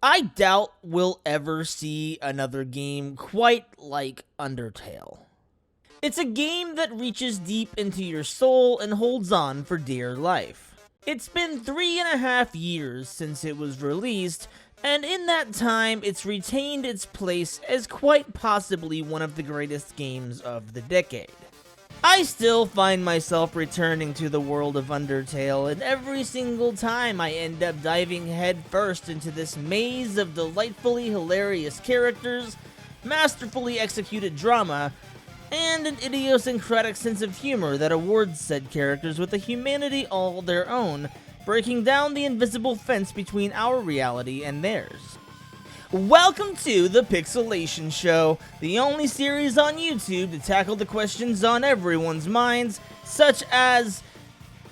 I doubt we'll ever see another game quite like Undertale. It's a game that reaches deep into your soul and holds on for dear life. It's been 3.5 years since it was released, and in that time it's retained its place as quite possibly one of the greatest games of the decade. I still find myself returning to the world of Undertale, and every single time I end up diving headfirst into this maze of delightfully hilarious characters, masterfully executed drama, and an idiosyncratic sense of humor that awards said characters with a humanity all their own, breaking down the invisible fence between our reality and theirs. Welcome to the Pixcelation Show, the only series on YouTube to tackle the questions on everyone's minds, such as,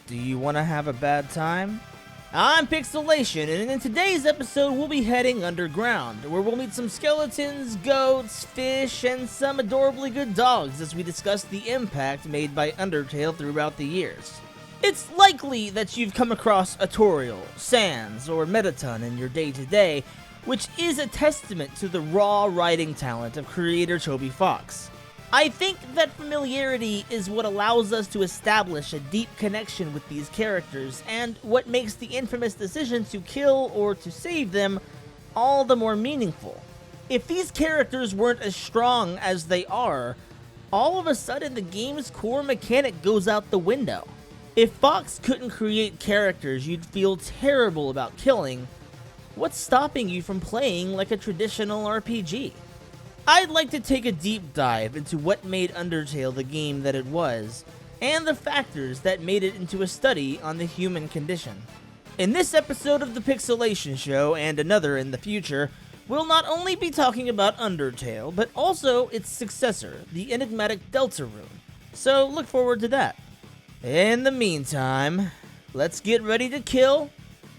do you want to have a bad time? I'm Pixcelation, and in today's episode we'll be heading underground, where we'll meet some skeletons, goats, fish, and some adorably good dogs as we discuss the impact made by Undertale throughout the years. It's likely that you've come across a Toriel, Sans, or Metaton in your day-to-day, which is a testament to the raw writing talent of creator Toby Fox. I think that familiarity is what allows us to establish a deep connection with these characters, and what makes the infamous decision to kill or to save them all the more meaningful. If these characters weren't as strong as they are, all of a sudden the game's core mechanic goes out the window. If Fox couldn't create characters you'd feel terrible about killing, what's stopping you from playing like a traditional RPG? I'd like to take a deep dive into what made Undertale the game that it was, and the factors that made it into a study on the human condition. In this episode of the Pixcelation Show, and another in the future, we'll not only be talking about Undertale, but also its successor, the enigmatic Deltarune. So look forward to that. In the meantime, let's get ready to kill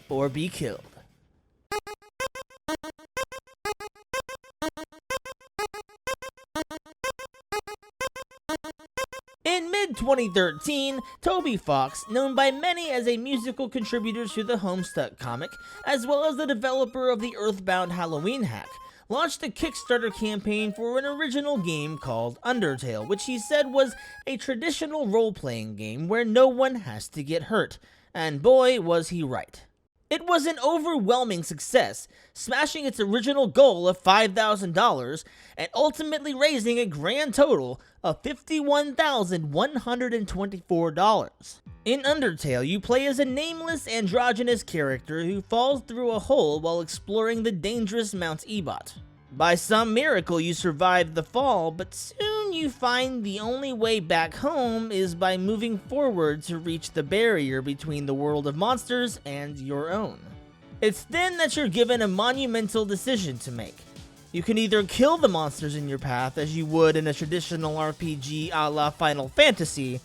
or be killed. In mid-2013, Toby Fox, known by many as a musical contributor to the Homestuck comic, as well as the developer of the Earthbound Halloween hack, launched a Kickstarter campaign for an original game called Undertale, which he said was a traditional role-playing game where no one has to get hurt. And boy, was he right. It was an overwhelming success, smashing its original goal of $5,000 and ultimately raising a grand total of $51,124. In Undertale, you play as a nameless androgynous character who falls through a hole while exploring the dangerous Mount Ebot. By some miracle, you survive the fall, but soon you find the only way back home is by moving forward to reach the barrier between the world of monsters and your own. It's then that you're given a monumental decision to make. You can either kill the monsters in your path as you would in a traditional RPG a la Final Fantasy,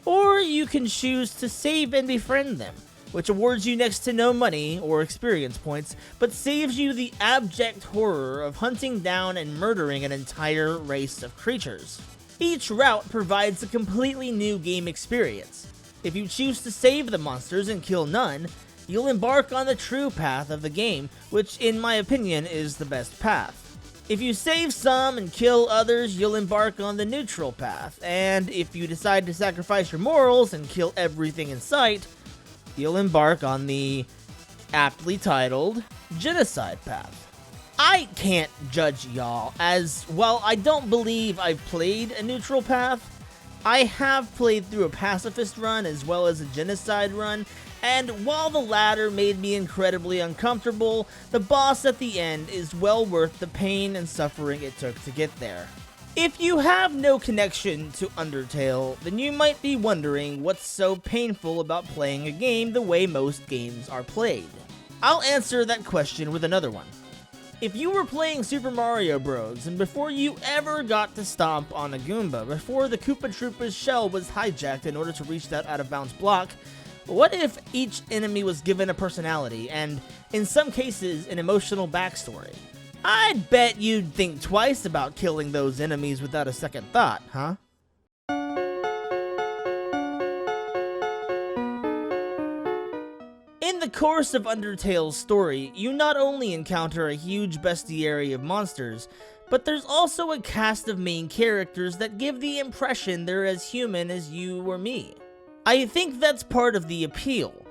or you can choose to save and befriend them, which awards you next to no money or experience points, but saves you the abject horror of hunting down and murdering an entire race of creatures. Each route provides a completely new game experience. If you choose to save the monsters and kill none, you'll embark on the true path of the game, which in my opinion is the best path. If you save some and kill others, you'll embark on the neutral path, and if you decide to sacrifice your morals and kill everything in sight, you'll embark on the aptly titled genocide path. I can't judge y'all, as while I don't believe I've played a neutral path, I have played through a pacifist run as well as a genocide run, and while the latter made me incredibly uncomfortable, the boss at the end is well worth the pain and suffering it took to get there. If you have no connection to Undertale, then you might be wondering what's so painful about playing a game the way most games are played. I'll answer that question with another one. If you were playing Super Mario Bros. And before you ever got to stomp on a Goomba, before the Koopa Troopa's shell was hijacked in order to reach that out-of-bounds block, what if each enemy was given a personality and, in some cases, an emotional backstory? I'd bet you'd think twice about killing those enemies without a second thought, huh? In the course of Undertale's story, you not only encounter a huge bestiary of monsters, but there's also a cast of main characters that give the impression they're as human as you or me. I think that's part of the appeal.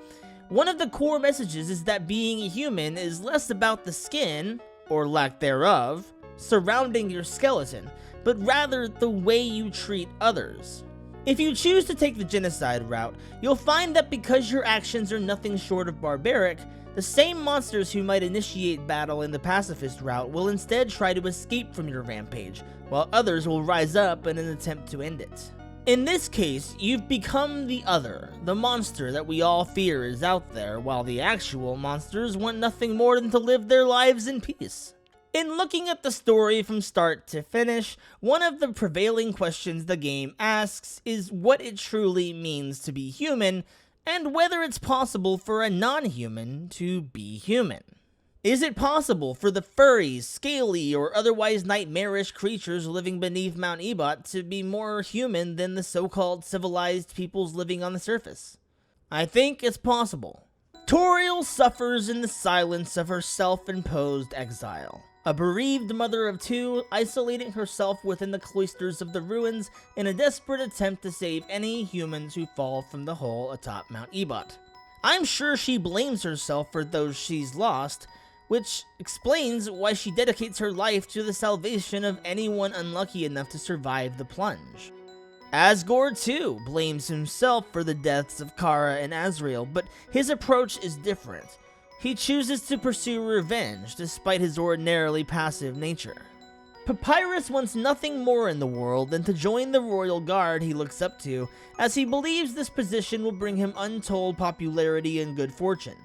One of the core messages is that being a human is less about the skin, or lack thereof, surrounding your skeleton, but rather the way you treat others. If you choose to take the genocide route, you'll find that because your actions are nothing short of barbaric, the same monsters who might initiate battle in the pacifist route will instead try to escape from your rampage, while others will rise up in an attempt to end it. In this case, you've become the other, the monster that we all fear is out there, while the actual monsters want nothing more than to live their lives in peace. In looking at the story from start to finish, one of the prevailing questions the game asks is what it truly means to be human, and whether it's possible for a non-human to be human. Is it possible for the furry, scaly, or otherwise nightmarish creatures living beneath Mount Ebott to be more human than the so-called civilized peoples living on the surface? I think it's possible. Toriel suffers in the silence of her self-imposed exile. A bereaved mother of two, isolating herself within the cloisters of the ruins in a desperate attempt to save any humans who fall from the hole atop Mount Ebott. I'm sure she blames herself for those she's lost, which explains why she dedicates her life to the salvation of anyone unlucky enough to survive the plunge. Asgore, too, blames himself for the deaths of Kara and Azrael, but his approach is different. He chooses to pursue revenge, despite his ordinarily passive nature. Papyrus wants nothing more in the world than to join the royal guard he looks up to, as he believes this position will bring him untold popularity and good fortune.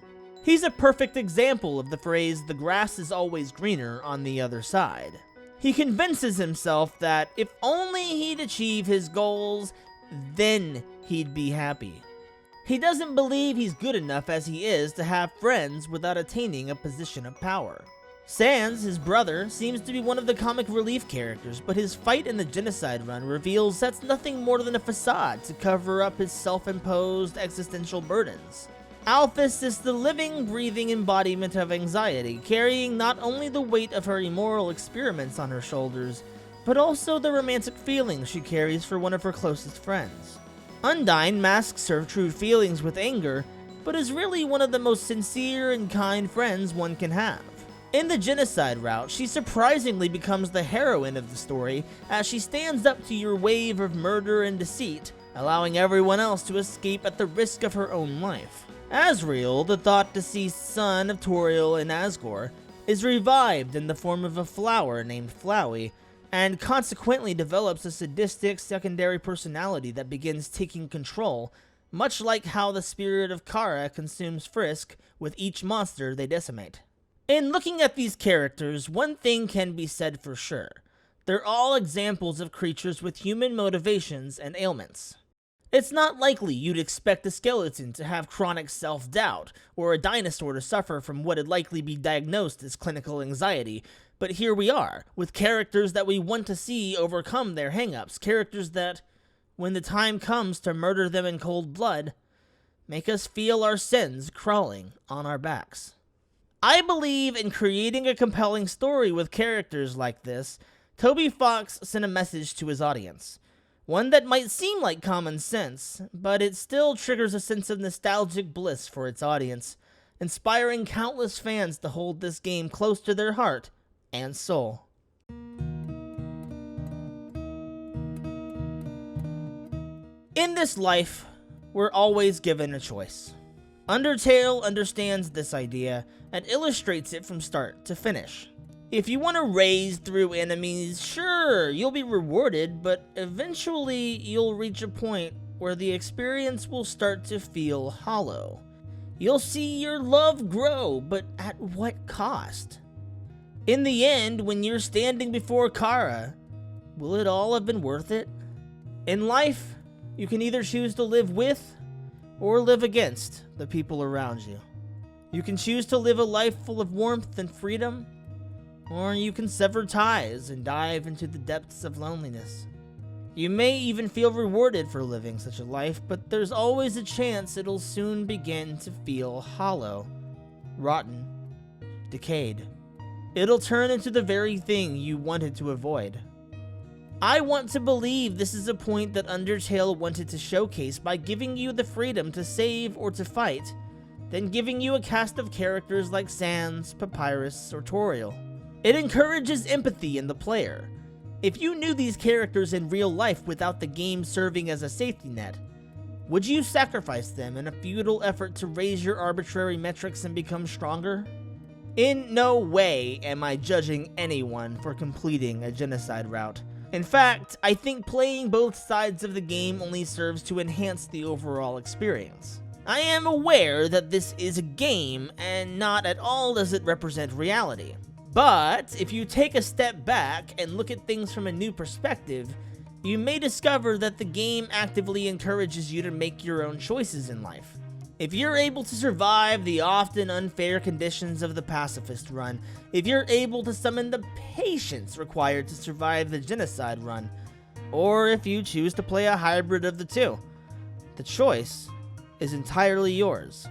He's a perfect example of the phrase, "the grass is always greener on the other side." He convinces himself that if only he'd achieve his goals, then he'd be happy. He doesn't believe he's good enough as he is to have friends without attaining a position of power. Sans, his brother, seems to be one of the comic relief characters, but his fight in the genocide run reveals that's nothing more than a facade to cover up his self-imposed existential burdens. Alphys is the living, breathing embodiment of anxiety, carrying not only the weight of her immoral experiments on her shoulders, but also the romantic feelings she carries for one of her closest friends. Undyne masks her true feelings with anger, but is really one of the most sincere and kind friends one can have. In the genocide route, she surprisingly becomes the heroine of the story, as she stands up to your wave of murder and deceit, allowing everyone else to escape at the risk of her own life. Azrael, the thought-deceased son of Toriel and Asgore, is revived in the form of a flower named Flowey, and consequently develops a sadistic secondary personality that begins taking control, much like how the spirit of Kara consumes Frisk with each monster they decimate. In looking at these characters, one thing can be said for sure. They're all examples of creatures with human motivations and ailments. It's not likely you'd expect a skeleton to have chronic self-doubt, or a dinosaur to suffer from what'd likely be diagnosed as clinical anxiety, but here we are, with characters that we want to see overcome their hang-ups, characters that, when the time comes to murder them in cold blood, make us feel our sins crawling on our backs. I believe in creating a compelling story with characters like this. Toby Fox sent a message to his audience. One that might seem like common sense, but it still triggers a sense of nostalgic bliss for its audience, inspiring countless fans to hold this game close to their heart and soul. In this life, we're always given a choice. Undertale understands this idea and illustrates it from start to finish. If you want to raise through enemies, sure, you'll be rewarded, but eventually you'll reach a point where the experience will start to feel hollow. You'll see your love grow, but at what cost? In the end, when you're standing before Kara, will it all have been worth it? In life, you can either choose to live with or live against the people around you. You can choose to live a life full of warmth and freedom, or you can sever ties and dive into the depths of loneliness. You may even feel rewarded for living such a life, but there's always a chance it'll soon begin to feel hollow, rotten, decayed. It'll turn into the very thing you wanted to avoid. I want to believe this is a point that Undertale wanted to showcase by giving you the freedom to save or to fight, then giving you a cast of characters like Sans, Papyrus, or Toriel. It encourages empathy in the player. If you knew these characters in real life without the game serving as a safety net, would you sacrifice them in a futile effort to raise your arbitrary metrics and become stronger? In no way am I judging anyone for completing a genocide route. In fact, I think playing both sides of the game only serves to enhance the overall experience. I am aware that this is a game, and not at all does it represent reality. But if you take a step back and look at things from a new perspective, you may discover that the game actively encourages you to make your own choices in life. If you're able to survive the often unfair conditions of the pacifist run, if you're able to summon the patience required to survive the genocide run, or if you choose to play a hybrid of the two, the choice is entirely yours.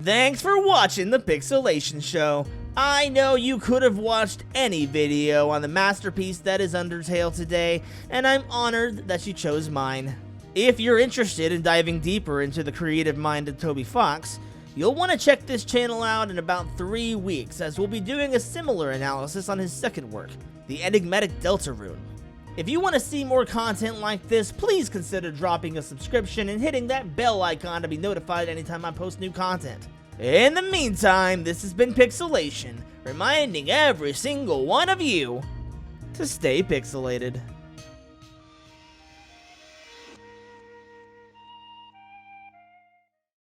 Thanks for watching the Pixcelation Show. I know you could have watched any video on the masterpiece that is Undertale today, and I'm honored that you chose mine. If you're interested in diving deeper into the creative mind of Toby Fox, you'll want to check this channel out in about 3 weeks, as we'll be doing a similar analysis on his second work, the enigmatic Delta Rune. If you want to see more content like this, please consider dropping a subscription and hitting that bell icon to be notified anytime I post new content. In the meantime, this has been Pixcelation, reminding every single one of you to stay pixelated.